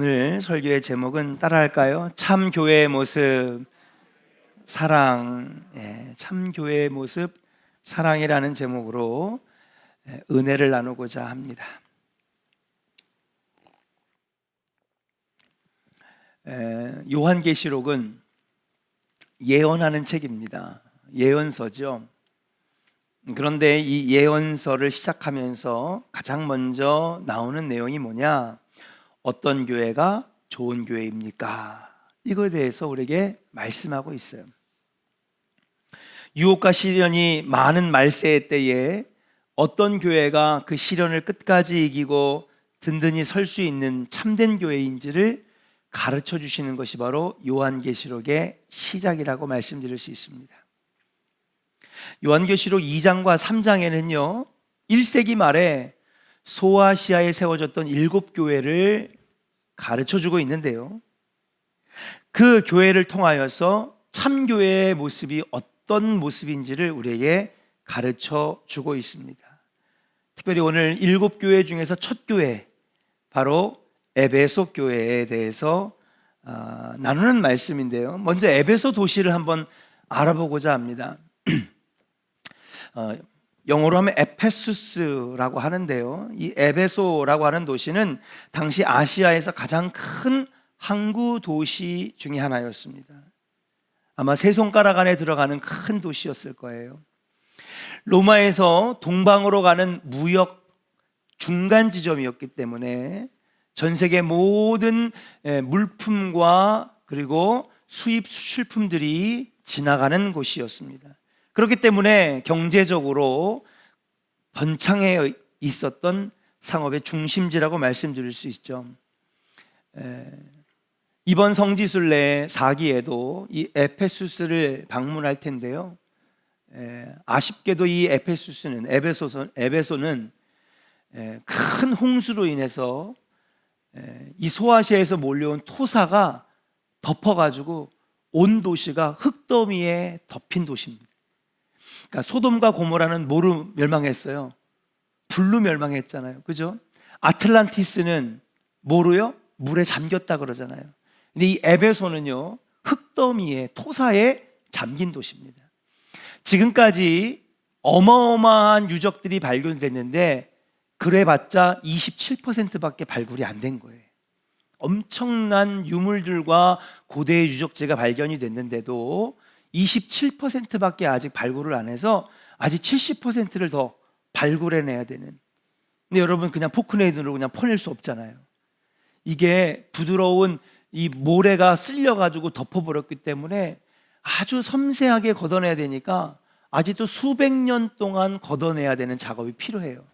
오늘 설교의 제목은 따라할까요? 참 교회의 모습 사랑. 참 교회의 모습 사랑이라는 제목으로 은혜를 나누고자 합니다. 요한계시록은 예언하는 책입니다. 예언서죠. 그런데 이 예언서를 시작하면서 가장 먼저 나오는 내용이 뭐냐? 어떤 교회가 좋은 교회입니까? 이거에 대해서 우리에게 말씀하고 있어요. 유혹과 시련이 많은 말세의 때에 어떤 교회가 그 시련을 끝까지 이기고 든든히 설 수 있는 참된 교회인지를 가르쳐 주시는 것이 바로 요한계시록의 시작이라고 말씀드릴 수 있습니다. 요한계시록 2장과 3장에는요 1세기 말에 소아시아에 세워졌던 7교회를 가르쳐주고 있는데요, 그 교회를 통하여서 참교회의 모습이 어떤 모습인지를 우리에게 가르쳐주고 있습니다. 특별히 오늘 7교회 중에서 첫 교회, 바로 에베소 교회에 대해서 나누는 말씀인데요, 먼저 에베소 도시를 한번 알아보고자 합니다. 영어로 하면 에페수스라고 하는데요, 이 에베소라고 하는 도시는 당시 아시아에서 가장 큰 항구 도시 중에 하나였습니다. 아마 세 손가락 안에 들어가는 큰 도시였을 거예요. 로마에서 동방으로 가는 무역 중간 지점이었기 때문에 전 세계 모든 물품과 그리고 수입 수출품들이 지나가는 곳이었습니다. 그렇기 때문에 경제적으로 번창해 있었던 상업의 중심지라고 말씀드릴 수 있죠. 이번 성지순례 4기에도 이 에페수스를 방문할 텐데요, 아쉽게도 이 에베소는 큰 홍수로 인해서 이 소아시아에서 몰려온 토사가 덮어가지고 온 도시가 흙더미에 덮인 도시입니다. 그러니까 소돔과 고모라는 뭐로 멸망했어요? 불로 멸망했잖아요. 그죠? 아틀란티스는 뭐로요? 물에 잠겼다 그러잖아요. 근데 이 에베소는요 흙더미에, 토사에 잠긴 도시입니다. 지금까지 어마어마한 유적들이 발견됐는데 그래봤자 27%밖에 발굴이 안 된 거예요. 엄청난 유물들과 고대의 유적지가 발견이 됐는데도 27%밖에 아직 발굴을 안 해서 아직 70%를 더 발굴해내야 되는. 근데 여러분, 그냥 포크레인으로 그냥 퍼낼 수 없잖아요. 이게 부드러운 이 모래가 쓸려가지고 덮어버렸기 때문에 아주 섬세하게 걷어내야 되니까 아직도 수백 년 동안 걷어내야 되는 작업이 필요해요.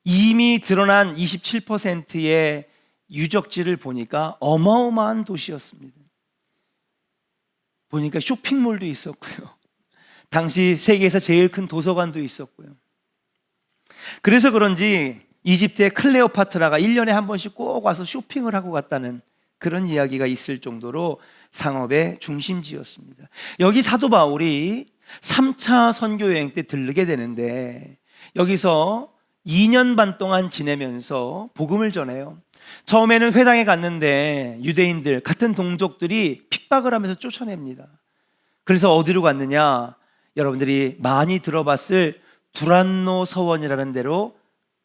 이미 드러난 27%의 유적지를 보니까 어마어마한 도시였습니다. 보니까 쇼핑몰도 있었고요, 당시 세계에서 제일 큰 도서관도 있었고요. 그래서 그런지 이집트의 클레오파트라가 1년에 한 번씩 꼭 와서 쇼핑을 하고 갔다는 그런 이야기가 있을 정도로 상업의 중심지였습니다. 여기 사도 바울이 3차 선교 여행 때 들르게 되는데 여기서 2년 반 동안 지내면서 복음을 전해요. 처음에는 회당에 갔는데 유대인들, 같은 동족들이 핍박을 하면서 쫓아냅니다. 그래서 어디로 갔느냐? 여러분들이 많이 들어봤을 두란노 서원이라는 데로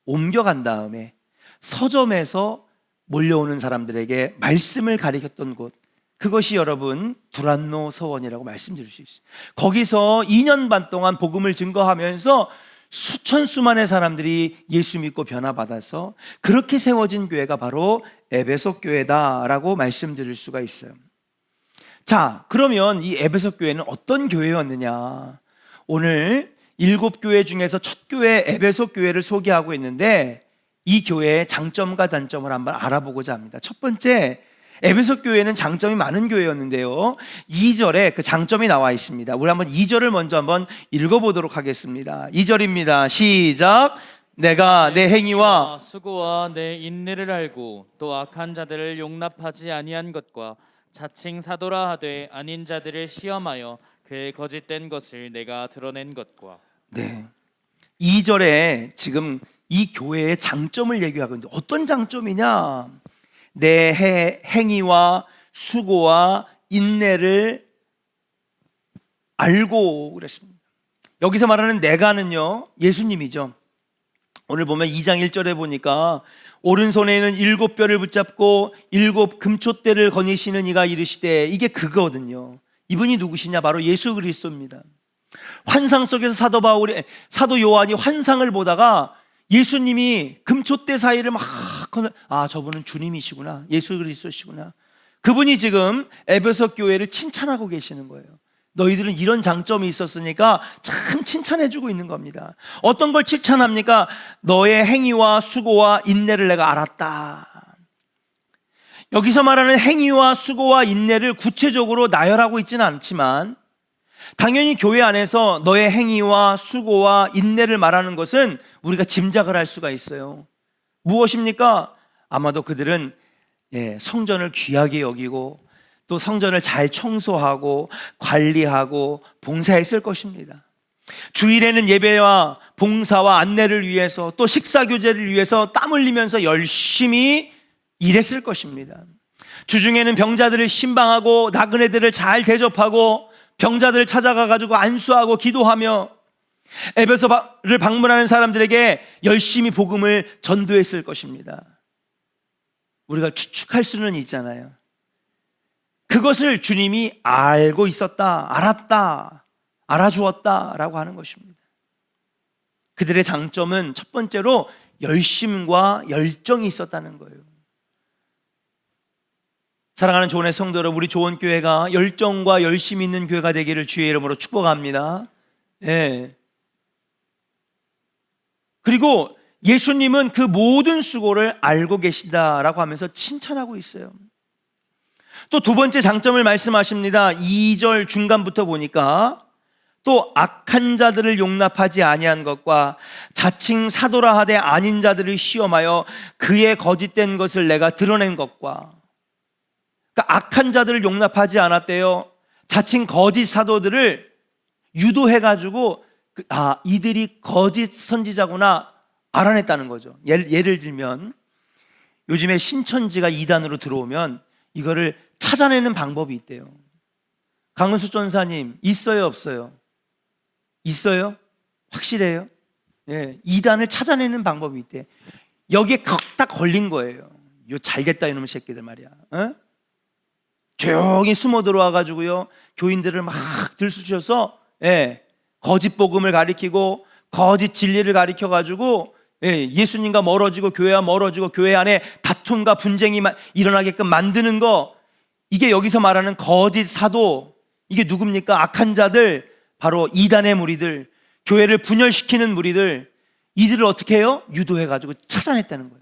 옮겨간 다음에 서점에서 몰려오는 사람들에게 말씀을 가르쳤던 곳, 그것이 여러분 두란노 서원이라고 말씀드릴 수 있어요. 거기서 2년 반 동안 복음을 증거하면서 수천 수만의 사람들이 예수 믿고 변화받아서 그렇게 세워진 교회가 바로 에베소 교회다라고 말씀드릴 수가 있어요. 자, 그러면 이 에베소 교회는 어떤 교회였느냐? 오늘 7교회 중에서 첫 교회 에베소 교회를 소개하고 있는데 이 교회의 장점과 단점을 한번 알아보고자 합니다. 첫 번째, 에베소 교회는 장점이 많은 교회였는데요, 2절에 그 장점이 나와 있습니다. 우리 한번 2절을 먼저 한번 읽어보도록 하겠습니다. 2절입니다. 시작. 내가 내 행위와 수고와 내 인내를 알고 또 악한 자들을 용납하지 아니한 것과 자칭 사도라 하되 아닌 자들을 시험하여 그의 거짓된 것을 내가 드러낸 것과. 네, 2절에 지금 이 교회의 장점을 얘기하고 있는데 어떤 장점이냐? 내 행위와 수고와 인내를 알고 그랬습니다. 여기서 말하는 내가는요, 예수님이죠. 오늘 보면 2장 1절에 보니까 오른손에는 7뼈를 붙잡고 7 금촛대를 거니시는 이가 이르시되, 이게 그거거든요. 이분이 누구시냐? 바로 예수 그리스도입니다. 환상 속에서 사도 요한이 환상을 보다가 예수님이 금촛대 사이를 막 저분은 주님이시구나, 예수 그리스도시구나. 그분이 지금 에베소 교회를 칭찬하고 계시는 거예요. 너희들은 이런 장점이 있었으니까 참 칭찬해주고 있는 겁니다. 어떤 걸 칭찬합니까? 너의 행위와 수고와 인내를 내가 알았다. 여기서 말하는 행위와 수고와 인내를 구체적으로 나열하고 있지는 않지만, 당연히 교회 안에서 너의 행위와 수고와 인내를 말하는 것은 우리가 짐작을 할 수가 있어요. 무엇입니까? 아마도 그들은 성전을 귀하게 여기고 또 성전을 잘 청소하고 관리하고 봉사했을 것입니다. 주일에는 예배와 봉사와 안내를 위해서 또 식사교제를 위해서 땀 흘리면서 열심히 일했을 것입니다. 주중에는 병자들을 신방하고 나그네들을 잘 대접하고 병자들을 찾아가 가지고 안수하고 기도하며 에베소를 방문하는 사람들에게 열심히 복음을 전도했을 것입니다. 우리가 추측할 수는 있잖아요. 그것을 주님이 알고 있었다, 알았다, 알아주었다라고 하는 것입니다. 그들의 장점은 첫 번째로 열심과 열정이 있었다는 거예요. 사랑하는 조원의 성도 여러분, 우리 조원교회가 열정과 열심이 있는 교회가 되기를 주의 이름으로 축복합니다. 그리고 예수님은 그 모든 수고를 알고 계시다라고 하면서 칭찬하고 있어요. 또 두 번째 장점을 말씀하십니다. 2절 중간부터 보니까 또 악한 자들을 용납하지 아니한 것과 자칭 사도라 하되 아닌 자들을 시험하여 그의 거짓된 것을 내가 드러낸 것과, 그러니까 악한 자들을 용납하지 않았대요. 자칭 거짓 사도들을 유도해가지고 이들이 거짓 선지자구나 알아냈다는 거죠. 예를 들면 요즘에 신천지가 이단으로 들어오면 이거를 찾아내는 방법이 있대요. 강은수 전사님 있어요, 없어요? 있어요? 확실해요? 이단을 찾아내는 방법이 있대. 여기에 딱 걸린 거예요. 요 잘겠다 이놈의 새끼들 말이야. 조용히 숨어 들어와 가지고요, 교인들을 막 들쑤셔서 거짓 복음을 가리키고 거짓 진리를 가리켜 가지고 예수님과 멀어지고 교회와 멀어지고 교회 안에 다툼과 분쟁이 일어나게끔 만드는 거, 이게 여기서 말하는 거짓 사도, 이게 누굽니까? 악한 자들, 바로 이단의 무리들, 교회를 분열시키는 무리들, 이들을 어떻게 해요? 유도해가지고 찾아냈다는 거예요.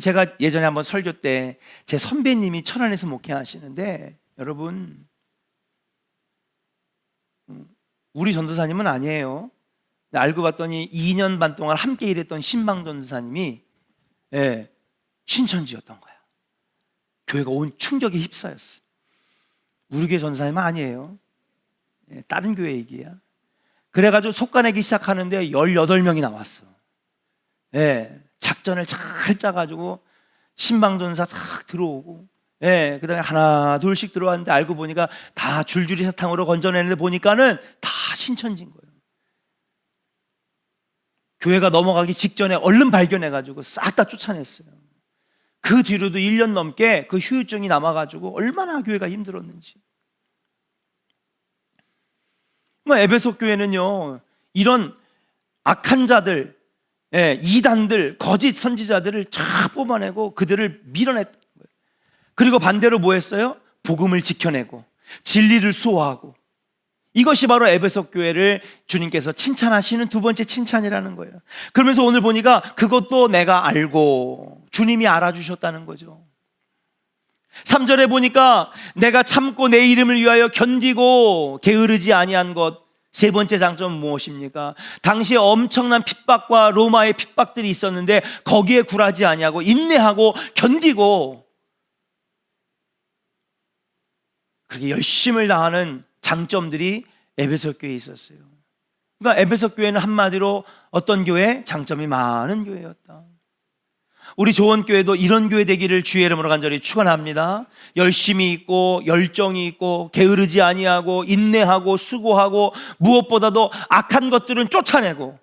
제가 예전에 한번 설교 때 제 선배님이 천안에서 목회하시는데, 여러분 우리 전도사님은 아니에요. 알고 봤더니 2년 반 동안 함께 일했던 신방 전도사님이 신천지였던 거야. 교회가 온 충격에 휩싸였어. 우리 교회 전도사님은 아니에요. 다른 교회 얘기야. 그래가지고 속가내기 시작하는데 18명이 나왔어. 작전을 잘 짜가지고 신방 전도사 탁 들어오고, 그 다음에 하나 둘씩 들어왔는데 알고 보니까 다 줄줄이 사탕으로 건져내는데 보니까는 다 신천지인 거예요. 교회가 넘어가기 직전에 얼른 발견해가지고 싹 다 쫓아냈어요. 그 뒤로도 1년 넘게 그 후유증이 남아가지고 얼마나 교회가 힘들었는지. 에베소 교회는요, 이런 악한 자들, 이단들, 거짓 선지자들을 쫙 뽑아내고 그들을 밀어냈던 거예요. 그리고 반대로 뭐 했어요? 복음을 지켜내고 진리를 수호하고, 이것이 바로 에베소 교회를 주님께서 칭찬하시는 두 번째 칭찬이라는 거예요. 그러면서 오늘 보니까 그것도 내가 알고, 주님이 알아주셨다는 거죠. 3절에 보니까 내가 참고 내 이름을 위하여 견디고 게으르지 아니한 것. 세 번째 장점은 무엇입니까? 당시에 엄청난 핍박과 로마의 핍박들이 있었는데 거기에 굴하지 아니하고 인내하고 견디고 그렇게 열심을 다하는 장점들이 에베소 교회에 있었어요. 그러니까 에베소 교회는 한마디로 어떤 교회? 장점이 많은 교회였다. 우리 조원교회도 이런 교회 되기를 주의 이름으로 간절히 축원합니다. 열심이 있고 열정이 있고 게으르지 아니하고 인내하고 수고하고 무엇보다도 악한 것들은 쫓아내고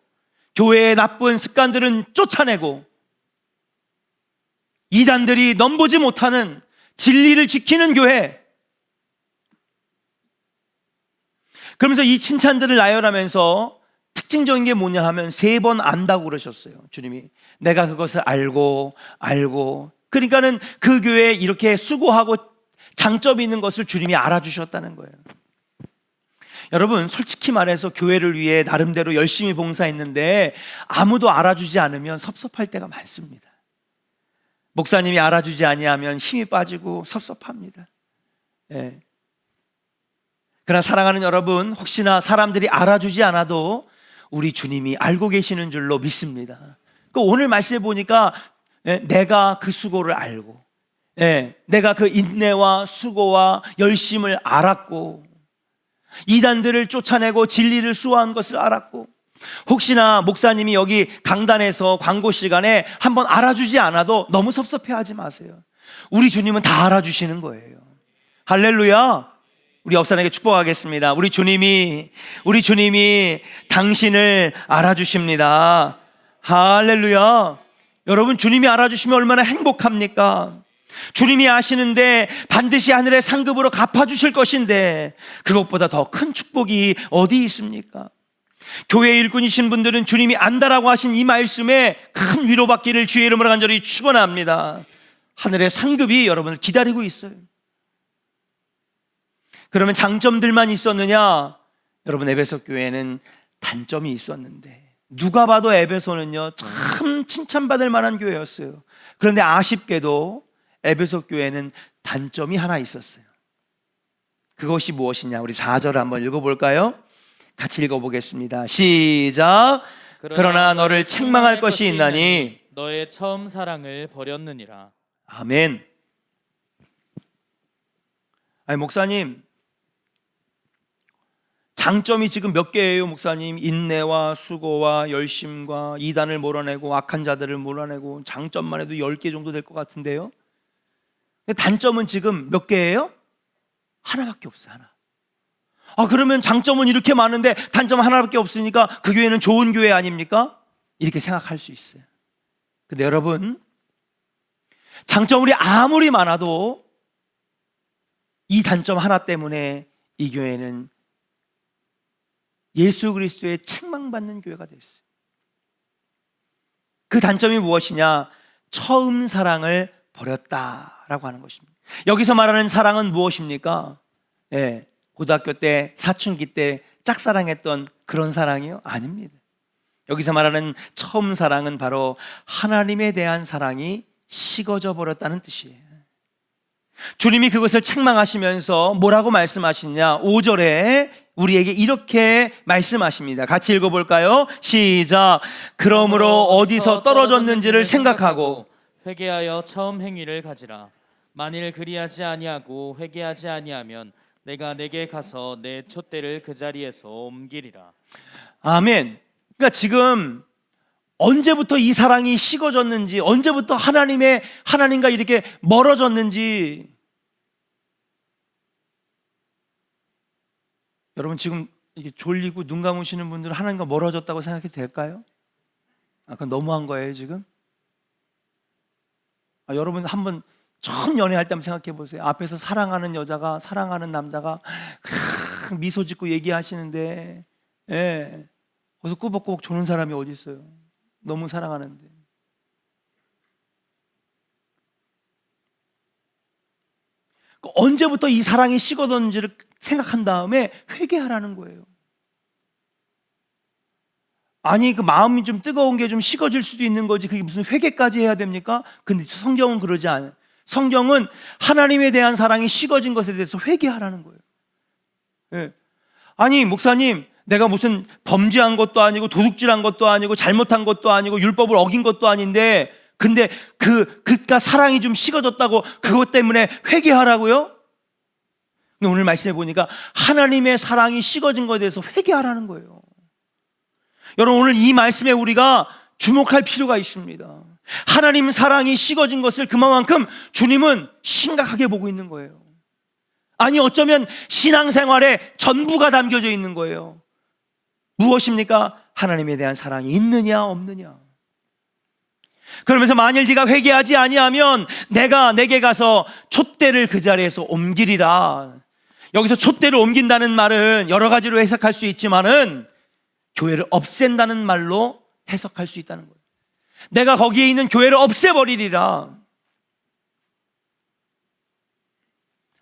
교회의 나쁜 습관들은 쫓아내고 이단들이 넘보지 못하는 진리를 지키는 교회. 그러면서 이 칭찬들을 나열하면서 특징적인 게 뭐냐 하면 3번 안다고 그러셨어요. 주님이 내가 그것을 알고 그러니까는 그 교회에 이렇게 수고하고 장점이 있는 것을 주님이 알아주셨다는 거예요. 여러분 솔직히 말해서 교회를 위해 나름대로 열심히 봉사했는데 아무도 알아주지 않으면 섭섭할 때가 많습니다. 목사님이 알아주지 아니하면 힘이 빠지고 섭섭합니다. 예. 그러나 사랑하는 여러분, 혹시나 사람들이 알아주지 않아도 우리 주님이 알고 계시는 줄로 믿습니다. 오늘 말씀해 보니까 내가 그 수고를 알고 내가 그 인내와 수고와 열심을 알았고 이단들을 쫓아내고 진리를 수호한 것을 알았고, 혹시나 목사님이 여기 강단에서 광고 시간에 한번 알아주지 않아도 너무 섭섭해하지 마세요. 우리 주님은 다 알아주시는 거예요. 할렐루야. 우리 옆사람에게 축복하겠습니다. 우리 주님이 당신을 알아주십니다. 할렐루야. 여러분 주님이 알아주시면 얼마나 행복합니까? 주님이 아시는데 반드시 하늘의 상급으로 갚아주실 것인데 그것보다 더 큰 축복이 어디 있습니까? 교회 일꾼이신 분들은 주님이 안다라고 하신 이 말씀에 큰 위로받기를 주의 이름으로 간절히 축원합니다. 하늘의 상급이 여러분을 기다리고 있어요. 그러면 장점들만 있었느냐? 여러분 에베소 교회는 단점이 있었는데, 누가 봐도 에베소는요 참 칭찬받을 만한 교회였어요. 그런데 아쉽게도 에베소 교회는 단점이 하나 있었어요. 그것이 무엇이냐? 우리 4절을 한번 읽어볼까요? 같이 읽어보겠습니다. 시작. 그러나 너를 책망할 것이 있나니 너의 처음 사랑을 버렸느니라. 아멘. 아니 목사님, 장점이 지금 몇 개예요 목사님? 인내와 수고와 열심과 이단을 몰아내고 악한 자들을 몰아내고 장점만 해도 10개 정도 될 것 같은데요. 근데 단점은 지금 몇 개예요? 하나밖에 없어요. 하나. 그러면 장점은 이렇게 많은데 단점 하나밖에 없으니까 그 교회는 좋은 교회 아닙니까? 이렇게 생각할 수 있어요. 근데 여러분, 장점이 아무리 많아도 이 단점 하나 때문에 이 교회는 예수 그리스도의 책망받는 교회가 됐어요. 그 단점이 무엇이냐? 처음 사랑을 버렸다라고 하는 것입니다. 여기서 말하는 사랑은 무엇입니까? 고등학교 때, 사춘기 때 짝사랑했던 그런 사랑이요? 아닙니다. 여기서 말하는 처음 사랑은 바로 하나님에 대한 사랑이 식어져 버렸다는 뜻이에요. 주님이 그것을 책망하시면서 뭐라고 말씀하시냐? 5절에 우리에게 이렇게 말씀하십니다. 같이 읽어볼까요? 시작. 그러므로 어디서 떨어졌는지를 생각하고 회개하여 처음 행위를 가지라. 만일 그리하지 아니하고 회개하지 아니하면 내가 내게 가서 내 촛대를 그 자리에서 옮기리라. 아멘. 그러니까 지금 언제부터 이 사랑이 식어졌는지, 언제부터 하나님과 이렇게 멀어졌는지, 여러분 지금 이게 졸리고 눈 감으시는 분들은 하나님과 멀어졌다고 생각해도 될까요? 그건 너무한 거예요 지금? 여러분 한번 처음 연애할 때 한번 생각해 보세요. 앞에서 사랑하는 여자가 사랑하는 남자가 미소 짓고 얘기하시는데 거기서 꾸벅꾸벅 조는 사람이 어디 있어요? 너무 사랑하는데. 언제부터 이 사랑이 식어졌는지를 생각한 다음에 회개하라는 거예요. 아니 그 마음이 좀 뜨거운 게 좀 식어질 수도 있는 거지 그게 무슨 회개까지 해야 됩니까? 근데 성경은 그러지 않아요. 성경은 하나님에 대한 사랑이 식어진 것에 대해서 회개하라는 거예요. 아니 목사님, 내가 무슨 범죄한 것도 아니고 도둑질한 것도 아니고 잘못한 것도 아니고 율법을 어긴 것도 아닌데 근데 그가 사랑이 좀 식어졌다고 그것 때문에 회개하라고요? 근데 오늘 말씀해 보니까 하나님의 사랑이 식어진 것에 대해서 회개하라는 거예요. 여러분, 오늘 이 말씀에 우리가 주목할 필요가 있습니다. 하나님 사랑이 식어진 것을 그만큼 주님은 심각하게 보고 있는 거예요. 아니, 어쩌면 신앙생활에 전부가 담겨져 있는 거예요. 무엇입니까? 하나님에 대한 사랑이 있느냐 없느냐. 그러면서 만일 네가 회개하지 아니하면 내가 내게 가서 촛대를 그 자리에서 옮기리라. 여기서 촛대를 옮긴다는 말은 여러 가지로 해석할 수 있지만은 교회를 없앤다는 말로 해석할 수 있다는 거예요. 내가 거기에 있는 교회를 없애버리리라.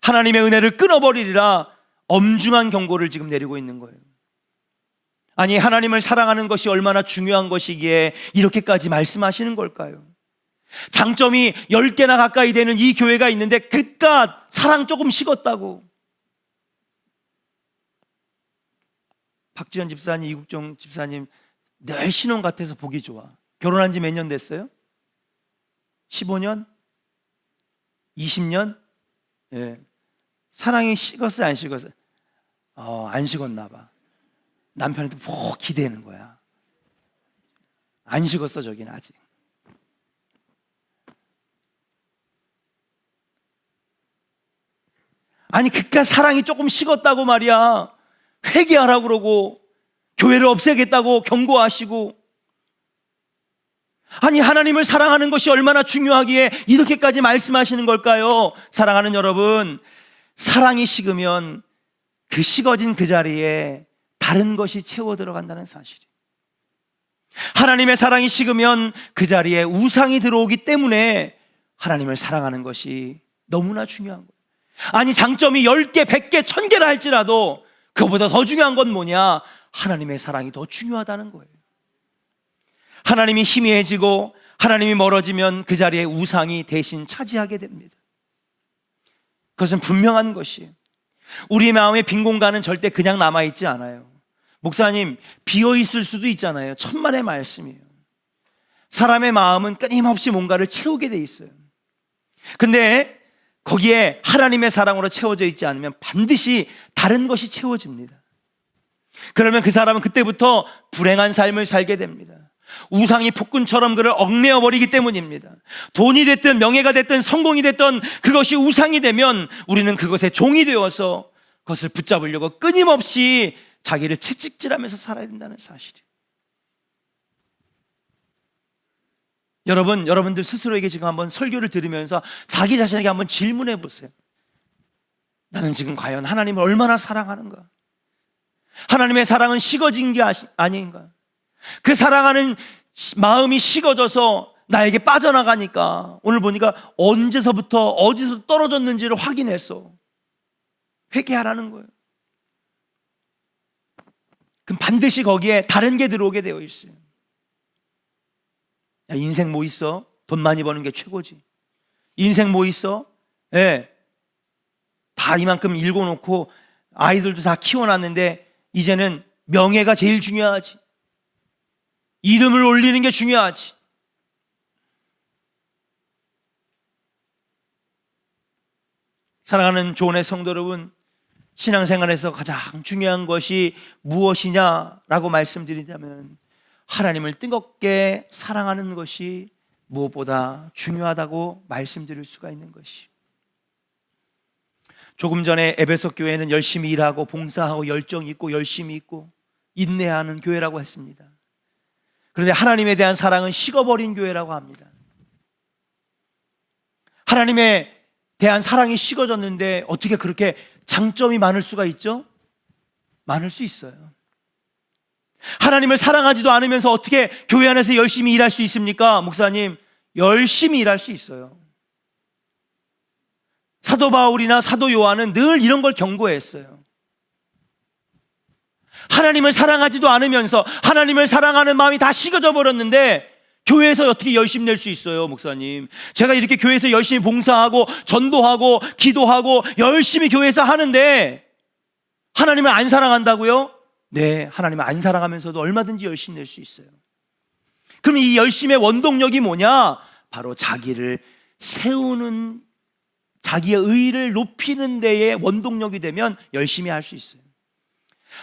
하나님의 은혜를 끊어버리리라. 엄중한 경고를 지금 내리고 있는 거예요. 아니, 하나님을 사랑하는 것이 얼마나 중요한 것이기에 이렇게까지 말씀하시는 걸까요? 장점이 10개나 가까이 되는 이 교회가 있는데 그깟 사랑 조금 식었다고. 박지현 집사님, 이국정 집사님 늘 신혼 같아서 보기 좋아. 결혼한 지 몇 년 됐어요? 15년? 20년? 예. 사랑이 식었어요, 안 식었어요? 안 식었나 봐. 남편한테 뭐 기대는 거야. 안 식었어, 저기는 아직. 아니, 그깟 사랑이 조금 식었다고 말이야. 회개하라고 그러고 교회를 없애겠다고 경고하시고. 아니, 하나님을 사랑하는 것이 얼마나 중요하기에 이렇게까지 말씀하시는 걸까요? 사랑하는 여러분, 사랑이 식으면 그 식어진 그 자리에 다른 것이 채워 들어간다는 사실이. 하나님의 사랑이 식으면 그 자리에 우상이 들어오기 때문에 하나님을 사랑하는 것이 너무나 중요한 거예요. 아니, 장점이 10개, 100개, 1000개라 할지라도 그보다 더 중요한 건 뭐냐? 하나님의 사랑이 더 중요하다는 거예요. 하나님이 희미해지고 하나님이 멀어지면 그 자리에 우상이 대신 차지하게 됩니다. 그것은 분명한 것이에요. 우리 마음의 빈 공간은 절대 그냥 남아있지 않아요. 목사님, 비어있을 수도 있잖아요. 천만의 말씀이에요. 사람의 마음은 끊임없이 뭔가를 채우게 돼 있어요. 근데 거기에 하나님의 사랑으로 채워져 있지 않으면 반드시 다른 것이 채워집니다. 그러면 그 사람은 그때부터 불행한 삶을 살게 됩니다. 우상이 폭군처럼 그를 얽매어 버리기 때문입니다. 돈이 됐든 명예가 됐든 성공이 됐든 그것이 우상이 되면 우리는 그것의 종이 되어서 그것을 붙잡으려고 끊임없이 자기를 채찍질하면서 살아야 된다는 사실이에요. 여러분들 스스로에게 지금 한번 설교를 들으면서 자기 자신에게 한번 질문해 보세요. 나는 지금 과연 하나님을 얼마나 사랑하는가? 하나님의 사랑은 식어진 게 아닌가? 그 사랑하는 마음이 식어져서 나에게 빠져나가니까 오늘 보니까 언제서부터 어디서 떨어졌는지를 확인했어. 회개하라는 거예요. 그럼 반드시 거기에 다른 게 들어오게 되어 있어요. 야, 인생 뭐 있어? 돈 많이 버는 게 최고지. 인생 뭐 있어? 예. 다 이만큼 읽어놓고 아이들도 다 키워놨는데 이제는 명예가 제일 중요하지. 이름을 올리는 게 중요하지. 사랑하는 조언의 성도 여러분, 신앙생활에서 가장 중요한 것이 무엇이냐라고 말씀드리자면 하나님을 뜨겁게 사랑하는 것이 무엇보다 중요하다고 말씀드릴 수가 있는 것이. 조금 전에 에베소 교회는 열심히 일하고 봉사하고 열정 있고 열심히 있고 인내하는 교회라고 했습니다. 그런데 하나님에 대한 사랑은 식어버린 교회라고 합니다. 하나님에 대한 사랑이 식어졌는데 어떻게 그렇게 장점이 많을 수가 있죠? 많을 수 있어요. 하나님을 사랑하지도 않으면서 어떻게 교회 안에서 열심히 일할 수 있습니까? 목사님, 열심히 일할 수 있어요. 사도 바울이나 사도 요한은 늘 이런 걸 경고했어요. 하나님을 사랑하지도 않으면서 하나님을 사랑하는 마음이 다 식어져 버렸는데 교회에서 어떻게 열심히 낼 수 있어요, 목사님? 제가 이렇게 교회에서 열심히 봉사하고 전도하고 기도하고 열심히 교회에서 하는데 하나님을 안 사랑한다고요? 네, 하나님을 안 사랑하면서도 얼마든지 열심히 낼 수 있어요. 그럼 이 열심의 원동력이 뭐냐? 바로 자기를 세우는, 자기의 의의를 높이는 데에 원동력이 되면 열심히 할 수 있어요.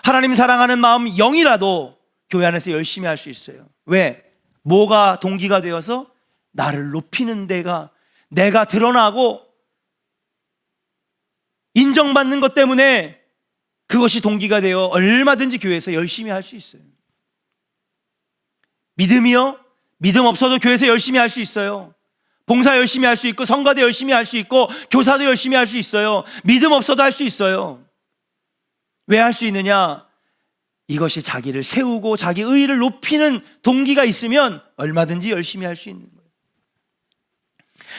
하나님 사랑하는 마음 0이라도 교회 안에서 열심히 할 수 있어요. 왜? 뭐가 동기가 되어서? 나를 높이는 데가, 내가 드러나고 인정받는 것 때문에 그것이 동기가 되어 얼마든지 교회에서 열심히 할 수 있어요. 믿음이요? 믿음 없어도 교회에서 열심히 할 수 있어요. 봉사 열심히 할 수 있고, 성가대 열심히 할 수 있고, 교사도 열심히 할 수 있어요. 믿음 없어도 할 수 있어요. 왜 할 수 있느냐? 이것이 자기를 세우고 자기 의의를 높이는 동기가 있으면 얼마든지 열심히 할 수 있는 거예요.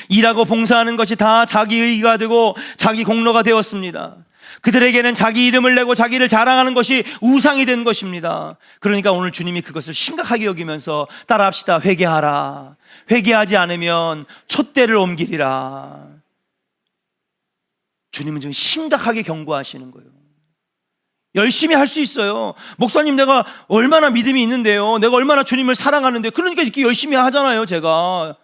일하고 봉사하는 것이 다 자기 의의가 되고 자기 공로가 되었습니다. 그들에게는 자기 이름을 내고 자기를 자랑하는 것이 우상이 된 것입니다. 그러니까 오늘 주님이 그것을 심각하게 여기면서 따라합시다. 회개하라. 회개하지 않으면 촛대를 옮기리라. 주님은 지금 심각하게 경고하시는 거예요. 열심히 할 수 있어요. 목사님, 내가 얼마나 믿음이 있는데요, 내가 얼마나 주님을 사랑하는데, 그러니까 이렇게 열심히 하잖아요. 제가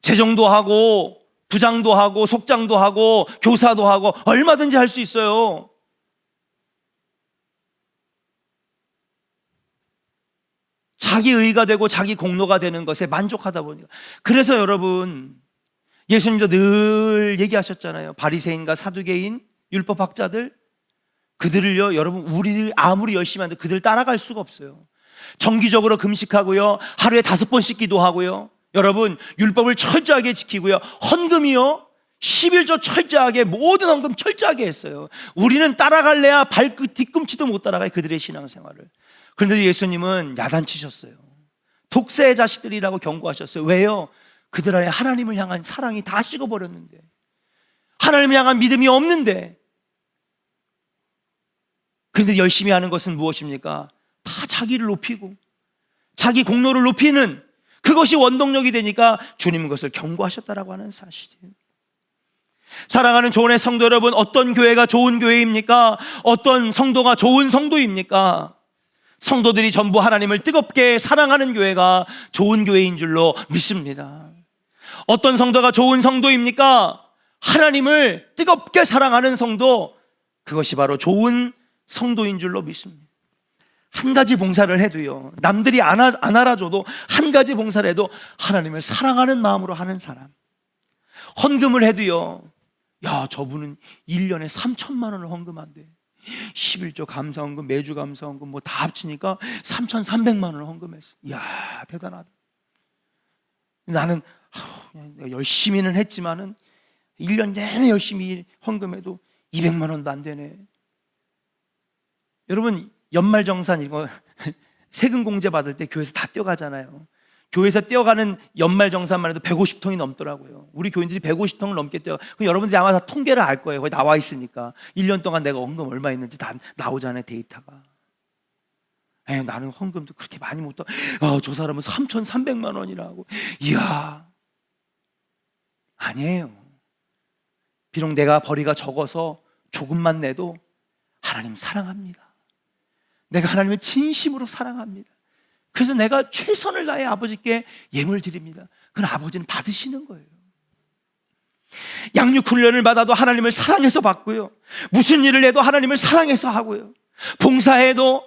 재정도 하고 부장도 하고 속장도 하고 교사도 하고 얼마든지 할 수 있어요. 자기 의의가 되고 자기 공로가 되는 것에 만족하다 보니까. 그래서 여러분, 예수님도 늘 얘기하셨잖아요. 바리새인과 사두개인, 율법학자들, 그들을요, 여러분, 우리를 아무리 열심히 하는데 그들 따라갈 수가 없어요. 정기적으로 금식하고요, 하루에 5번씩 기도하고요, 여러분, 율법을 철저하게 지키고요, 헌금이요, 11조 철저하게, 모든 헌금 철저하게 했어요. 우리는 따라갈래야 뒤꿈치도 못 따라가요, 그들의 신앙생활을. 그런데 예수님은 야단치셨어요. 독세의 자식들이라고 경고하셨어요. 왜요? 그들 안에 하나님을 향한 사랑이 다 식어버렸는데, 하나님을 향한 믿음이 없는데. 그런데 열심히 하는 것은 무엇입니까? 다 자기를 높이고 자기 공로를 높이는, 그것이 원동력이 되니까 주님은 그것을 경고하셨다라고 하는 사실이에요. 사랑하는 조은의 성도 여러분, 어떤 교회가 좋은 교회입니까? 어떤 성도가 좋은 성도입니까? 성도들이 전부 하나님을 뜨겁게 사랑하는 교회가 좋은 교회인 줄로 믿습니다. 어떤 성도가 좋은 성도입니까? 하나님을 뜨겁게 사랑하는 성도, 그것이 바로 좋은 성도인 줄로 믿습니다. 한 가지 봉사를 해도요, 남들이 안 알아줘도 한 가지 봉사를 해도 하나님을 사랑하는 마음으로 하는 사람. 헌금을 해도요, 야, 저분은 1년에 3천만 원을 헌금한대. 11조 감사헌금, 매주 감사헌금 뭐 다 합치니까 3,300만 원을 헌금했어. 이야, 대단하다. 나는 내가 열심히는 했지만은 1년 내내 열심히 헌금해도 200만 원도 안 되네. 여러분, 연말정산 이거 세금 공제 받을 때 교회에서 다 떼어가잖아요. 교회에서 떼어가는 연말정산만 해도 150통이 넘더라고요. 우리 교인들이 150통을 넘게 떼어. 여러분들이 아마 다 통계를 알 거예요. 거기 나와 있으니까 1년 동안 내가 헌금 얼마 있는지 다 나오잖아요, 데이터가. 나는 헌금도 그렇게 많이 못 써. 저 사람은 3,300만 원이라고. 이야, 아니에요. 비록 내가 벌이가 적어서 조금만 내도 하나님 사랑합니다. 내가 하나님을 진심으로 사랑합니다. 그래서 내가 최선을 다해 아버지께 예물 드립니다. 그건 아버지는 받으시는 거예요. 양육 훈련을 받아도 하나님을 사랑해서 받고요, 무슨 일을 해도 하나님을 사랑해서 하고요, 봉사해도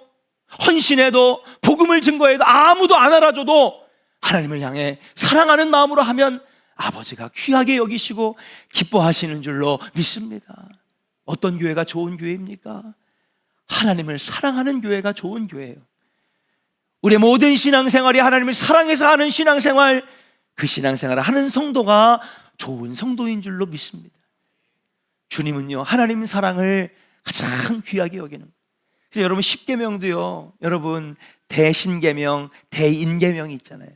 헌신해도 복음을 증거해도 아무도 안 알아줘도 하나님을 향해 사랑하는 마음으로 하면 아버지가 귀하게 여기시고 기뻐하시는 줄로 믿습니다. 어떤 교회가 좋은 교회입니까? 하나님을 사랑하는 교회가 좋은 교회예요. 우리의 모든 신앙생활이 하나님을 사랑해서 하는 신앙생활, 그 신앙생활을 하는 성도가 좋은 성도인 줄로 믿습니다. 주님은요, 하나님 사랑을 가장 귀하게 여기는 거예요. 그래서 여러분, 십계명도요, 여러분 대신계명, 대인계명이 있잖아요.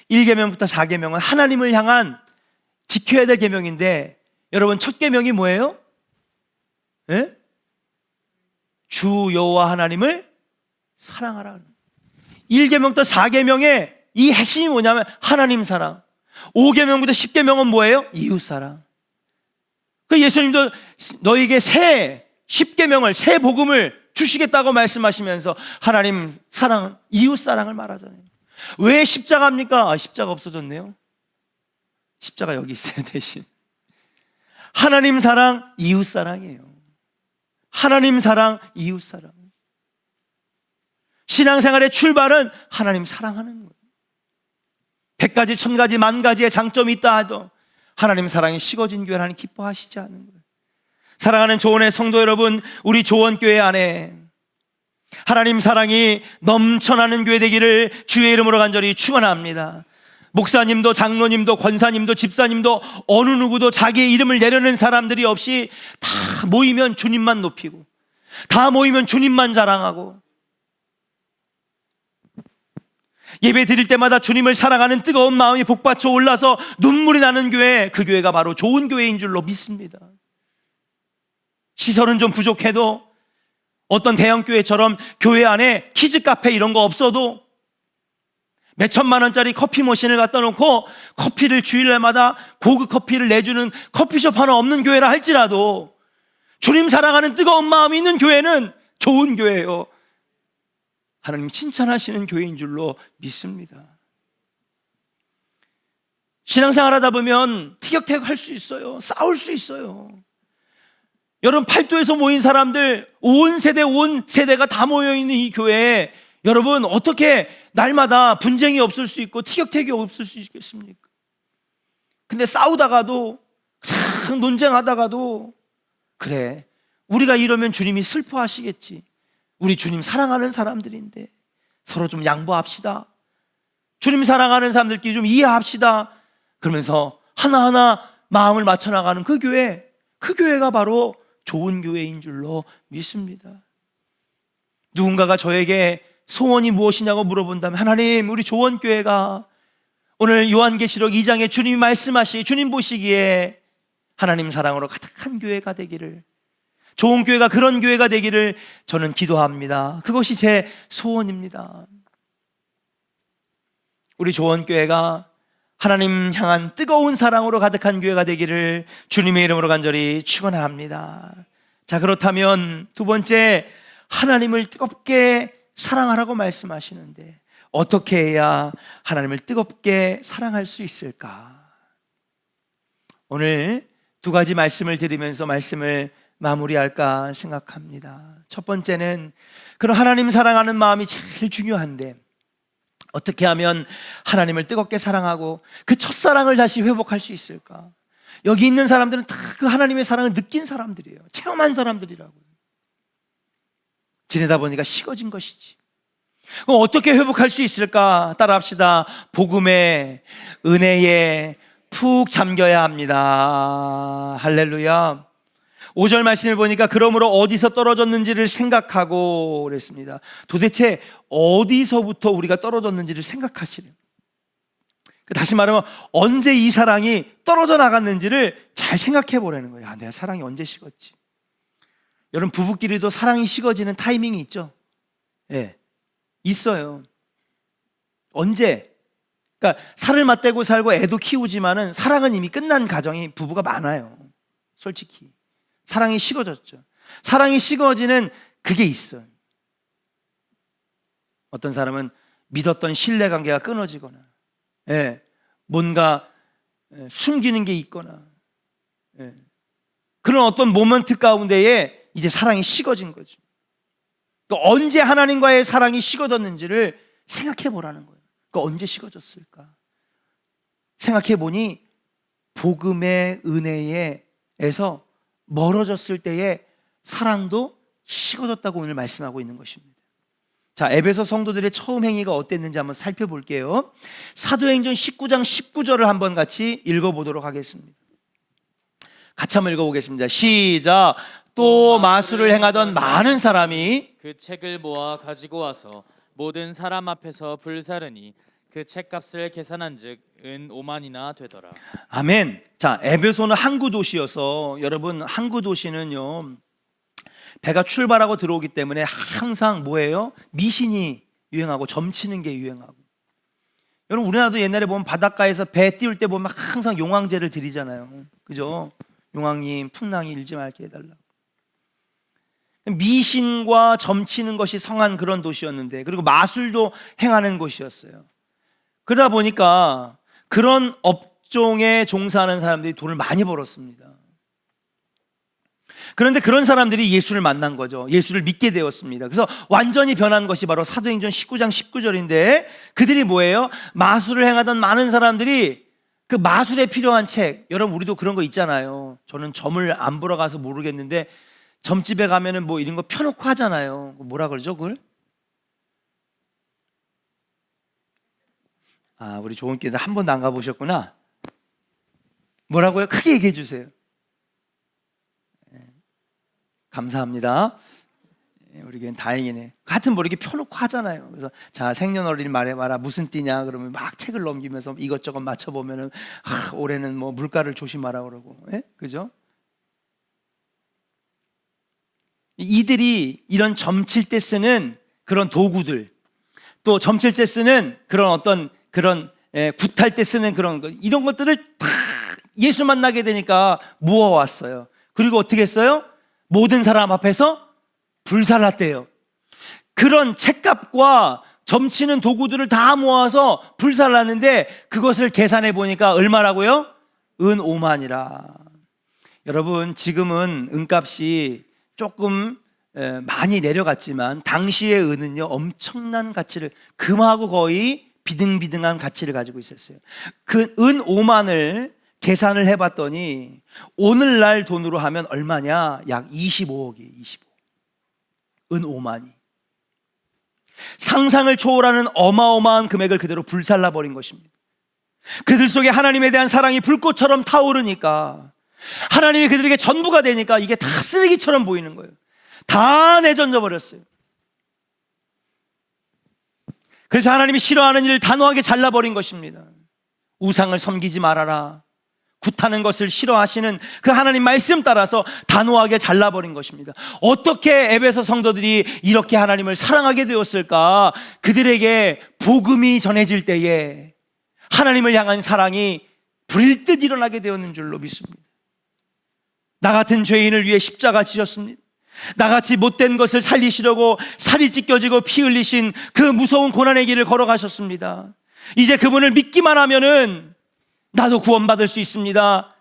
1계명부터 4계명은 하나님을 향한 지켜야 될 계명인데, 여러분 첫 계명이 뭐예요? 예? 주 여호와 하나님을 사랑하라. 1계명부터 4계명의 이 핵심이 뭐냐면 하나님 사랑. 5계명부터 10계명은 뭐예요? 이웃 사랑. 그 예수님도 너에게 새 10계명을, 새 복음을 주시겠다고 말씀하시면서 하나님 사랑, 이웃 사랑을 말하잖아요. 왜 십자가입니까? 십자가 없어졌네요. 십자가 여기 있어요, 대신. 하나님 사랑, 이웃 사랑이에요. 하나님 사랑, 이웃 사랑. 신앙생활의 출발은 하나님 사랑하는 거예요. 100가지, 1000가지, 10,000가지의 장점이 있다 해도 하나님 사랑이 식어진 교회를 하나님 기뻐하시지 않는 거예요. 사랑하는 조원의 성도 여러분, 우리 조원교회 안에 하나님 사랑이 넘쳐나는 교회 되기를 주의 이름으로 간절히 축원합니다. 목사님도 장로님도 권사님도 집사님도 어느 누구도 자기의 이름을 내려는 사람들이 없이 다 모이면 주님만 높이고, 다 모이면 주님만 자랑하고, 예배 드릴 때마다 주님을 사랑하는 뜨거운 마음이 복받쳐 올라서 눈물이 나는 교회, 그 교회가 바로 좋은 교회인 줄로 믿습니다. 시설은 좀 부족해도, 어떤 대형교회처럼 교회 안에 키즈 카페 이런 거 없어도 몇 천만 원짜리 커피 머신을 갖다 놓고 커피를 주일날마다 고급 커피를 내주는 커피숍 하나 없는 교회라 할지라도 주님 사랑하는 뜨거운 마음이 있는 교회는 좋은 교회예요. 하나님 칭찬하시는 교회인 줄로 믿습니다. 신앙생활 하다 보면 티격태격 할 수 있어요. 싸울 수 있어요. 여러분, 팔도에서 모인 사람들 온 세대가 다 모여있는 이 교회에 여러분 어떻게 날마다 분쟁이 없을 수 있고 티격태격이 없을 수 있겠습니까? 근데 싸우다가도 논쟁하다가도 그래, 우리가 이러면 주님이 슬퍼하시겠지, 우리 주님 사랑하는 사람들인데 서로 좀 양보합시다, 주님 사랑하는 사람들끼리 좀 이해합시다, 그러면서 하나하나 마음을 맞춰 나가는 그 교회가 바로 좋은 교회인 줄로 믿습니다. 누군가가 저에게 소원이 무엇이냐고 물어본다면, 하나님, 우리 조원교회가 오늘 요한계시록 2장에 주님이 주님 보시기에 하나님 사랑으로 가득한 교회가 되기를, 좋은 교회가 그런 교회가 되기를 저는 기도합니다. 그것이 제 소원입니다. 우리 조원교회가 하나님 향한 뜨거운 사랑으로 가득한 교회가 되기를 주님의 이름으로 간절히 축원합니다. 자, 그렇다면 두 번째, 하나님을 뜨겁게 사랑하라고 말씀하시는데 어떻게 해야 하나님을 뜨겁게 사랑할 수 있을까? 오늘 두 가지 말씀을 드리면서 말씀을 마무리할까 생각합니다. 첫 번째는, 그런 하나님 사랑하는 마음이 제일 중요한데 어떻게 하면 하나님을 뜨겁게 사랑하고 그 첫사랑을 다시 회복할 수 있을까? 여기 있는 사람들은 다 그 하나님의 사랑을 느낀 사람들이에요. 체험한 사람들이라고요. 지내다 보니까 식어진 것이지. 그럼 어떻게 회복할 수 있을까? 따라합시다. 복음의 은혜에 푹 잠겨야 합니다. 할렐루야. 5절 말씀을 보니까 그러므로 어디서 떨어졌는지를 생각하고 그랬습니다. 도대체 어디서부터 우리가 떨어졌는지를 생각하시래요. 다시 말하면 언제 이 사랑이 떨어져 나갔는지를 잘 생각해 보라는 거예요. 아, 내가 사랑이 언제 식었지? 여러분, 부부끼리도 사랑이 식어지는 타이밍이 있죠? 예, 있어요. 언제? 그러니까 살을 맞대고 살고 애도 키우지만은 사랑은 이미 끝난 가정이 부부가 많아요. 솔직히 사랑이 식어졌죠. 사랑이 식어지는 그게 있어요. 어떤 사람은 믿었던 신뢰관계가 끊어지거나, 예, 뭔가 숨기는 게 있거나, 예, 그런 어떤 모먼트 가운데에 이제 사랑이 식어진 거죠. 그러니까 언제 하나님과의 사랑이 식어졌는지를 생각해 보라는 거예요. 그러니까 언제 식어졌을까? 생각해 보니 복음의 은혜에서 멀어졌을 때의 사랑도 식어졌다고 오늘 말씀하고 있는 것입니다. 자, 에베소 성도들의 처음 행위가 어땠는지 한번 살펴볼게요. 사도행전 19장 19절을 한번 같이 읽어보도록 하겠습니다. 같이 한번 읽어보겠습니다. 시작. 또 마술을 행하던 많은 사람이 그 책을 모아 가지고 와서 모든 사람 앞에서 불사르니 그 책값을 계산한즉 은 5만이나 되더라. 아멘. 자, 에베소는 항구 도시여서, 여러분, 항구 도시는요, 배가 출발하고 들어오기 때문에 항상 뭐예요? 미신이 유행하고 점치는 게 유행하고. 여러분, 우리나라도 옛날에 보면 바닷가에서 배 띄울 때 보면 항상 용왕제를 드리잖아요. 그죠? 용왕님 풍랑이 일지 말게 해달라. 미신과 점치는 것이 성한 그런 도시였는데, 그리고 마술도 행하는 곳이었어요. 그러다 보니까 그런 업종에 종사하는 사람들이 돈을 많이 벌었습니다. 그런데 그런 사람들이 예수를 만난 거죠. 예수를 믿게 되었습니다. 그래서 완전히 변한 것이 바로 사도행전 19장 19절인데 그들이 뭐예요? 마술을 행하던 많은 사람들이 그 마술에 필요한 책, 여러분 우리도 그런 거 있잖아요. 저는 점을 안 보러 가서 모르겠는데 점집에 가면은 뭐 이런 거 펴놓고 하잖아요. 뭐라 그러죠 그걸? 아, 우리 조은께는 한 번도 안 가보셨구나. 뭐라고요? 크게 얘기해 주세요. 감사합니다. 우리 교회는 다행이네. 같은 뭐 이렇게 펴놓고 하잖아요. 그래서 자, 생년월일 말해봐라. 무슨 띠냐? 그러면 막 책을 넘기면서 이것저것 맞춰보면은 올해는 뭐 물가를 조심하라 그러고, 예? 그죠? 이들이 이런 점칠 때 쓰는 그런 도구들, 또 점칠 때 쓰는 그런 어떤 그런 굿할 때 쓰는 그런 거, 이런 것들을 다 예수 만나게 되니까 모아왔어요. 그리고 어떻게 했어요? 모든 사람 앞에서 불살랐대요. 그런 책값과 점치는 도구들을 다 모아서 불살랐는데 그것을 계산해 보니까 얼마라고요? 은 5만이라. 여러분, 지금은 은값이 조금 많이 내려갔지만 당시의 은은요 엄청난 가치를, 금하고 거의 비등비등한 가치를 가지고 있었어요. 그 은 5만을 계산을 해봤더니 오늘날 돈으로 하면 얼마냐? 약 25억이에요. 25억. 은 5만이 상상을 초월하는 어마어마한 금액을 그대로 불살라버린 것입니다. 그들 속에 하나님에 대한 사랑이 불꽃처럼 타오르니까, 하나님이 그들에게 전부가 되니까 이게 다 쓰레기처럼 보이는 거예요. 다 내던져 버렸어요. 그래서 하나님이 싫어하는 일을 단호하게 잘라버린 것입니다. 우상을 섬기지 말아라, 굿하는 것을 싫어하시는 그 하나님 말씀 따라서 단호하게 잘라버린 것입니다. 어떻게 에베소 성도들이 이렇게 하나님을 사랑하게 되었을까? 그들에게 복음이 전해질 때에 하나님을 향한 사랑이 불일듯 일어나게 되었는 줄로 믿습니다. 나 같은 죄인을 위해 십자가 지셨습니다. 나같이 못된 것을 살리시려고 살이 찢겨지고 피 흘리신 그 무서운 고난의 길을 걸어가셨습니다. 이제 그분을 믿기만 하면은 나도 구원받을 수 있습니다.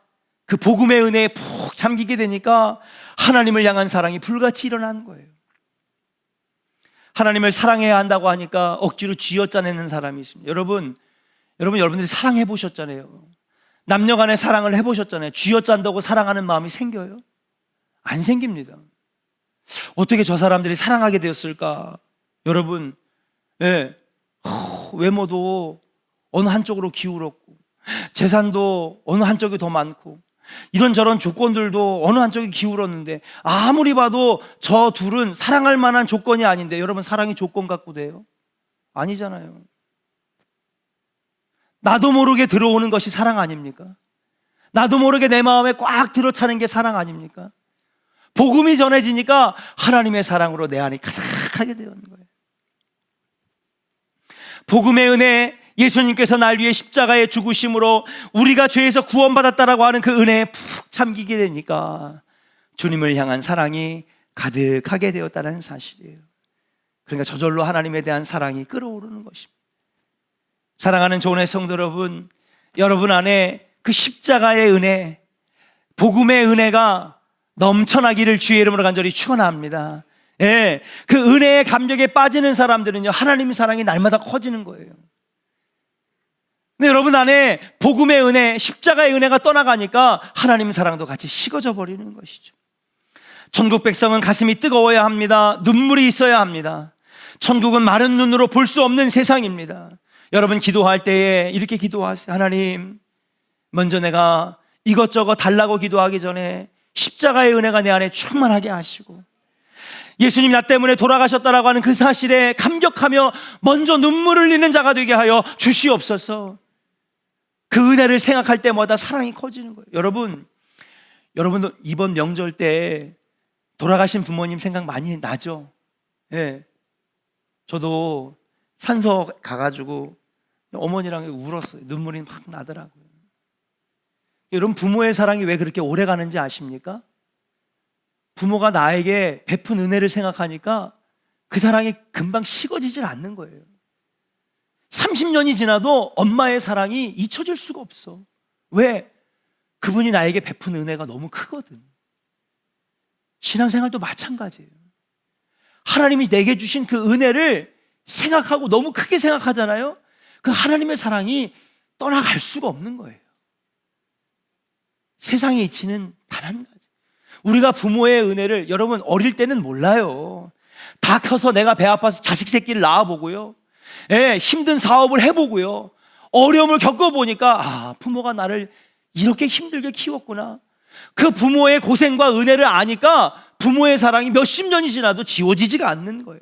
그 복음의 은혜에 푹 잠기게 되니까 하나님을 향한 사랑이 불같이 일어나는 거예요. 하나님을 사랑해야 한다고 하니까 억지로 쥐어짜내는 사람이 있습니다. 여러분들이 사랑해 보셨잖아요. 남녀 간의 사랑을 해보셨잖아요. 쥐어짠다고 사랑하는 마음이 생겨요? 안 생깁니다. 어떻게 저 사람들이 사랑하게 되었을까? 여러분, 외모도 어느 한쪽으로 기울었고, 재산도 어느 한쪽이 더 많고, 이런저런 조건들도 어느 한쪽이 기울었는데, 아무리 봐도 저 둘은 사랑할 만한 조건이 아닌데, 여러분, 사랑이 조건 갖고 돼요? 아니잖아요. 나도 모르게 들어오는 것이 사랑 아닙니까? 나도 모르게 내 마음에 꽉 들어차는 게 사랑 아닙니까? 복음이 전해지니까 하나님의 사랑으로 내 안이 가득하게 되는 거예요. 복음의 은혜, 예수님께서 날 위해 십자가에 죽으심으로 우리가 죄에서 구원받았다라고 하는 그 은혜에 푹 잠기게 되니까 주님을 향한 사랑이 가득하게 되었다는 사실이에요. 그러니까 저절로 하나님에 대한 사랑이 끌어오르는 것입니다. 사랑하는 조은의 성도 여러분, 여러분 안에 그 십자가의 은혜, 복음의 은혜가 넘쳐나기를 주의 이름으로 간절히 축원합니다. 예, 그 은혜의 감격에 빠지는 사람들은요, 하나님의 사랑이 날마다 커지는 거예요. 근데 여러분 안에 복음의 은혜, 십자가의 은혜가 떠나가니까 하나님 사랑도 같이 식어져 버리는 것이죠. 천국 백성은 가슴이 뜨거워야 합니다. 눈물이 있어야 합니다. 천국은 마른 눈으로 볼 수 없는 세상입니다. 여러분 기도할 때에 이렇게 기도하세요. 하나님, 먼저 내가 이것저것 달라고 기도하기 전에 십자가의 은혜가 내 안에 충만하게 하시고, 예수님 나 때문에 돌아가셨다라고 하는 그 사실에 감격하며 먼저 눈물을 흘리는 자가 되게 하여 주시옵소서. 그 은혜를 생각할 때마다 사랑이 커지는 거예요. 여러분도 이번 명절 때 돌아가신 부모님 생각 많이 나죠? 예. 저도 산소 가가지고 어머니랑 울었어요. 눈물이 막 나더라고요. 여러분, 부모의 사랑이 왜 그렇게 오래 가는지 아십니까? 부모가 나에게 베푼 은혜를 생각하니까 그 사랑이 금방 식어지질 않는 거예요. 30년이 지나도 엄마의 사랑이 잊혀질 수가 없어. 왜? 그분이 나에게 베푼 은혜가 너무 크거든. 신앙생활도 마찬가지예요. 하나님이 내게 주신 그 은혜를 생각하고 너무 크게 생각하잖아요. 그 하나님의 사랑이 떠나갈 수가 없는 거예요. 세상의 이치는 단 한 가지. 우리가 부모의 은혜를 여러분 어릴 때는 몰라요. 다 커서 내가 배 아파서 자식 새끼를 낳아보고요. 힘든 사업을 해보고요. 어려움을 겪어보니까 부모가 나를 이렇게 힘들게 키웠구나. 그 부모의 고생과 은혜를 아니까 부모의 사랑이 몇십 년이 지나도 지워지지가 않는 거예요.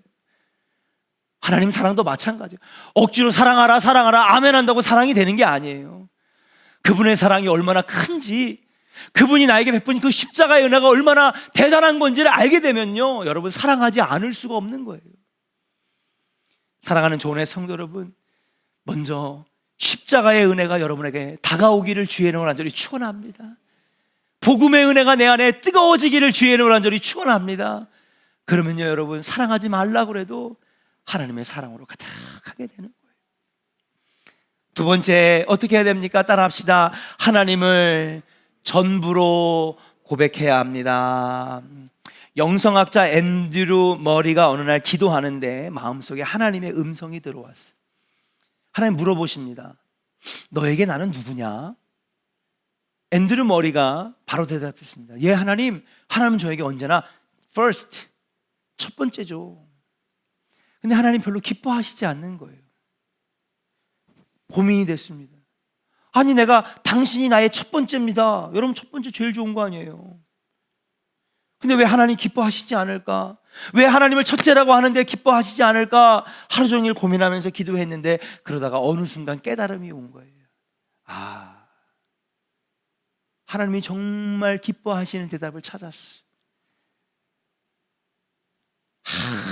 하나님 사랑도 마찬가지예요. 억지로 사랑하라 사랑하라 아멘 한다고 사랑이 되는 게 아니에요. 그분의 사랑이 얼마나 큰지, 그분이 나에게 베푼 그 십자가의 은혜가 얼마나 대단한 건지를 알게 되면요, 여러분 사랑하지 않을 수가 없는 거예요. 사랑하는 조은의 성도 여러분, 먼저 십자가의 은혜가 여러분에게 다가오기를 주의 이름으로 간절히 축원합니다. 복음의 은혜가 내 안에 뜨거워지기를 주의 이름으로 간절히 축원합니다. 그러면요 여러분, 사랑하지 말라고 해도 하나님의 사랑으로 가득하게 되는 거예요. 두 번째, 어떻게 해야 됩니까? 따라합시다. 하나님을 전부로 고백해야 합니다. 영성학자 앤드류 머리가 어느 날 기도하는데 마음속에 하나님의 음성이 들어왔어요. 하나님 물어보십니다. 너에게 나는 누구냐? 앤드류 머리가 바로 대답했습니다. 예 하나님, 하나님은 저에게 언제나 first, 첫 번째죠. 근데 하나님 별로 기뻐하시지 않는 거예요. 고민이 됐습니다. 아니 내가 당신이 나의 첫 번째입니다. 여러분 첫 번째 제일 좋은 거 아니에요? 근데 왜 하나님 기뻐하시지 않을까? 왜 하나님을 첫째라고 하는데 기뻐하시지 않을까? 하루 종일 고민하면서 기도했는데 그러다가 어느 순간 깨달음이 온 거예요. 하나님이 정말 기뻐하시는 대답을 찾았어요.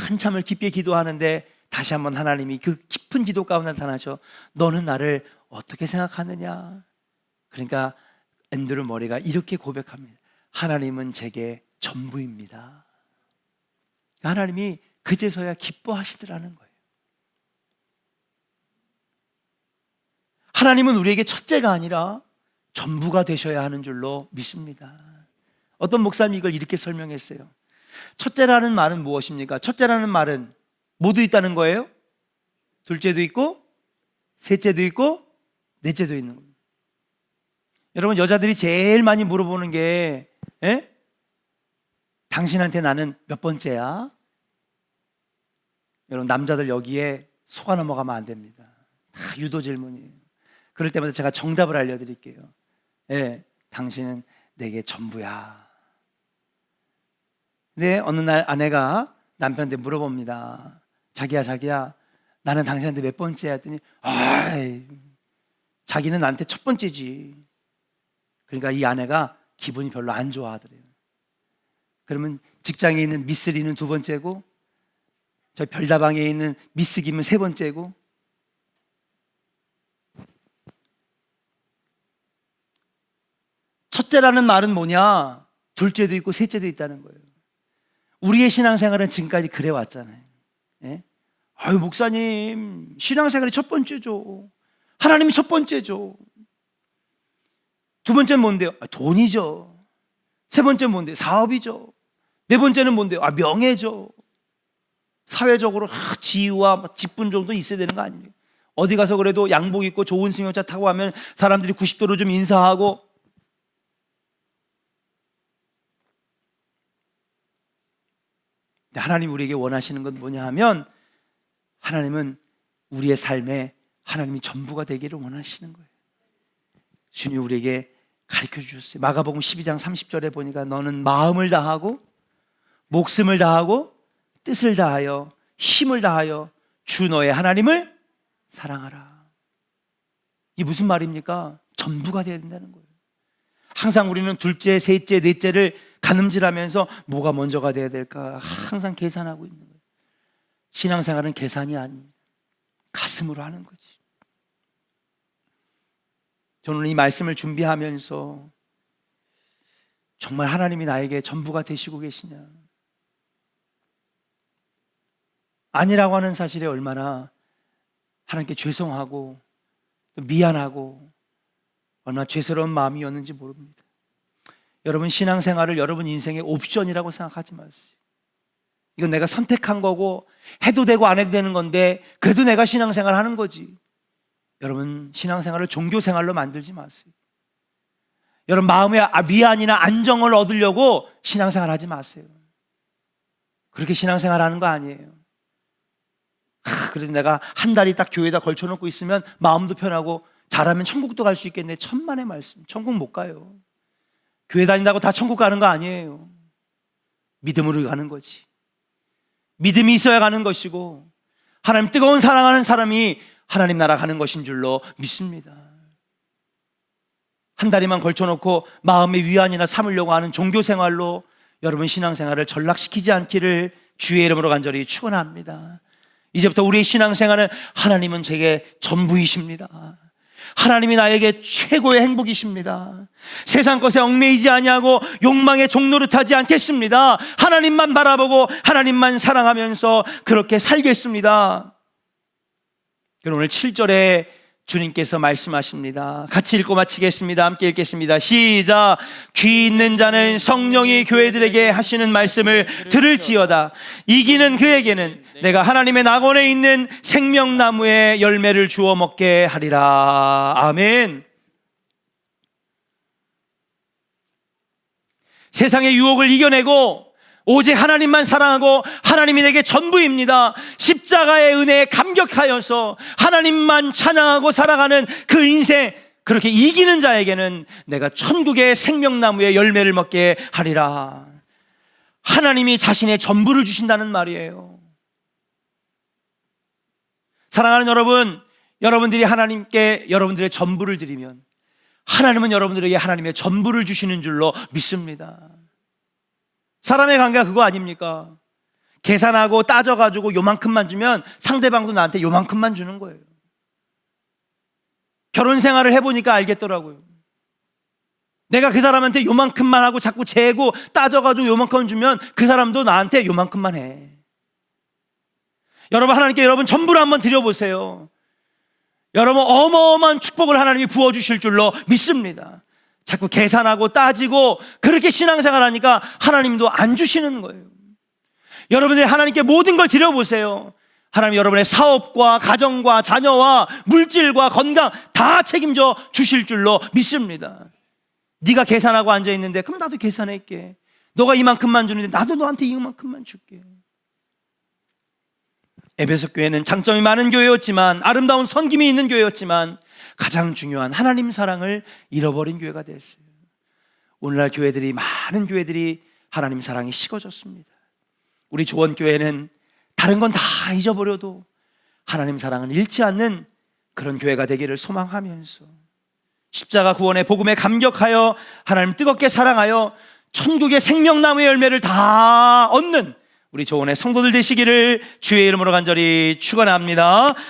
한참을 깊게 기도하는데 다시 한번 하나님이 그 깊은 기도 가운데 나타나셔. 너는 나를 어떻게 생각하느냐? 그러니까 앤드류 머리가 이렇게 고백합니다. 하나님은 제게 전부입니다. 하나님이 그제서야 기뻐하시더라는 거예요. 하나님은 우리에게 첫째가 아니라 전부가 되셔야 하는 줄로 믿습니다. 어떤 목사님이 이걸 이렇게 설명했어요. 첫째라는 말은 무엇입니까? 첫째라는 말은 모두 있다는 거예요. 둘째도 있고 셋째도 있고 넷째도 있는 거예요. 여러분 여자들이 제일 많이 물어보는 게 당신한테 나는 몇 번째야? 여러분 남자들 여기에 속아 넘어가면 안 됩니다. 다 유도 질문이에요. 그럴 때마다 제가 정답을 알려드릴게요. 당신은 내게 전부야. 근데 어느 날 아내가 남편한테 물어봅니다. 자기야 나는 당신한테 몇 번째야? 했더니 자기는 나한테 첫 번째지. 그러니까 이 아내가 기분이 별로 안 좋아하더래요. 그러면 직장에 있는 미스 리는 두 번째고 저 별다방에 있는 미스 김은 세 번째고 첫째라는 말은 뭐냐? 둘째도 있고 셋째도 있다는 거예요. 우리의 신앙생활은 지금까지 그래 왔잖아요. 목사님 신앙생활이 첫 번째죠. 하나님이 첫 번째죠. 두 번째는 뭔데요? 돈이죠. 세 번째는 뭔데요? 사업이죠. 네 번째는 뭔데요? 명예죠. 사회적으로 지위와 직분 정도 있어야 되는 거 아닙니까? 어디 가서 그래도 양복 입고 좋은 승용차 타고 가면 사람들이 90도로 좀 인사하고. 하나님 우리에게 원하시는 건 뭐냐 하면 하나님은 우리의 삶에 하나님이 전부가 되기를 원하시는 거예요. 주님 우리에게 가르쳐 주셨어요. 마가복음 12장 30절에 보니까 너는 마음을 다하고 목숨을 다하고 뜻을 다하여 힘을 다하여 주 너의 하나님을 사랑하라. 이게 무슨 말입니까? 전부가 되어야 된다는 거예요. 항상 우리는 둘째, 셋째, 넷째를 가늠질하면서 뭐가 먼저가 돼야 될까 항상 계산하고 있는 거예요. 신앙생활은 계산이 아닙니다. 가슴으로 하는 거지. 저는 이 말씀을 준비하면서 정말 하나님이 나에게 전부가 되시고 계시냐, 아니라고 하는 사실에 얼마나 하나님께 죄송하고 또 미안하고 얼마나 죄스러운 마음이었는지 모릅니다. 여러분 신앙생활을 여러분 인생의 옵션이라고 생각하지 마세요. 이건 내가 선택한 거고 해도 되고 안 해도 되는 건데 그래도 내가 신앙생활 하는 거지. 여러분 신앙생활을 종교생활로 만들지 마세요. 여러분 마음의 위안이나 안정을 얻으려고 신앙생활 하지 마세요. 그렇게 신앙생활 하는 거 아니에요. 그래도 내가 한 달이 딱 교회에다 걸쳐놓고 있으면 마음도 편하고 잘하면 천국도 갈 수 있겠네. 천만의 말씀. 천국 못 가요. 교회 다닌다고 다 천국 가는 거 아니에요. 믿음으로 가는 거지. 믿음이 있어야 가는 것이고 하나님 뜨거운 사랑하는 사람이 하나님 나라 가는 것인 줄로 믿습니다. 한 다리만 걸쳐놓고 마음의 위안이나 삼으려고 하는 종교생활로 여러분 신앙생활을 전락시키지 않기를 주의 이름으로 간절히 축원합니다. 이제부터 우리의 신앙생활은 하나님은 제게 전부이십니다. 하나님이 나에게 최고의 행복이십니다. 세상 것에 얽매이지 아니하고 욕망의 종노릇하지 않겠습니다. 하나님만 바라보고 하나님만 사랑하면서 그렇게 살겠습니다. 그럼 오늘 7절에 주님께서 말씀하십니다. 같이 읽고 마치겠습니다. 함께 읽겠습니다. 시작. 귀 있는 자는 성령이 교회들에게 하시는 말씀을 들을지어다. 이기는 그에게는 내가 하나님의 낙원에 있는 생명나무의 열매를 주워 먹게 하리라. 아멘. 세상의 유혹을 이겨내고 오직 하나님만 사랑하고 하나님이 내게 전부입니다. 십자가의 은혜에 감격하여서 하나님만 찬양하고 살아가는 그 인생, 그렇게 이기는 자에게는 내가 천국의 생명나무의 열매를 먹게 하리라. 하나님이 자신의 전부를 주신다는 말이에요. 사랑하는 여러분, 여러분들이 하나님께 여러분들의 전부를 드리면 하나님은 여러분들에게 하나님의 전부를 주시는 줄로 믿습니다. 사람의 관계가 그거 아닙니까? 계산하고 따져가지고 요만큼만 주면 상대방도 나한테 요만큼만 주는 거예요. 결혼 생활을 해보니까 알겠더라고요. 내가 그 사람한테 요만큼만 하고 자꾸 재고 따져가지고 요만큼 주면 그 사람도 나한테 요만큼만 해. 여러분 하나님께 여러분 전부를 한번 드려보세요. 여러분 어마어마한 축복을 하나님이 부어주실 줄로 믿습니다. 자꾸 계산하고 따지고 그렇게 신앙생활 하니까 하나님도 안 주시는 거예요. 여러분들이 하나님께 모든 걸 드려보세요. 하나님 여러분의 사업과 가정과 자녀와 물질과 건강 다 책임져 주실 줄로 믿습니다. 네가 계산하고 앉아있는데 그럼 나도 계산할게. 너가 이만큼만 주는데 나도 너한테 이만큼만 줄게. 에베소 교회는 장점이 많은 교회였지만 아름다운 섬김이 있는 교회였지만 가장 중요한 하나님 사랑을 잃어버린 교회가 됐어요. 오늘날 교회들이 많은 교회들이 하나님 사랑이 식어졌습니다. 우리 조원교회는 다른 건 다 잊어버려도 하나님 사랑을 잃지 않는 그런 교회가 되기를 소망하면서 십자가 구원의 복음에 감격하여 하나님 뜨겁게 사랑하여 천국의 생명나무의 열매를 다 얻는 우리 조원의 성도들 되시기를 주의 이름으로 간절히 축원합니다.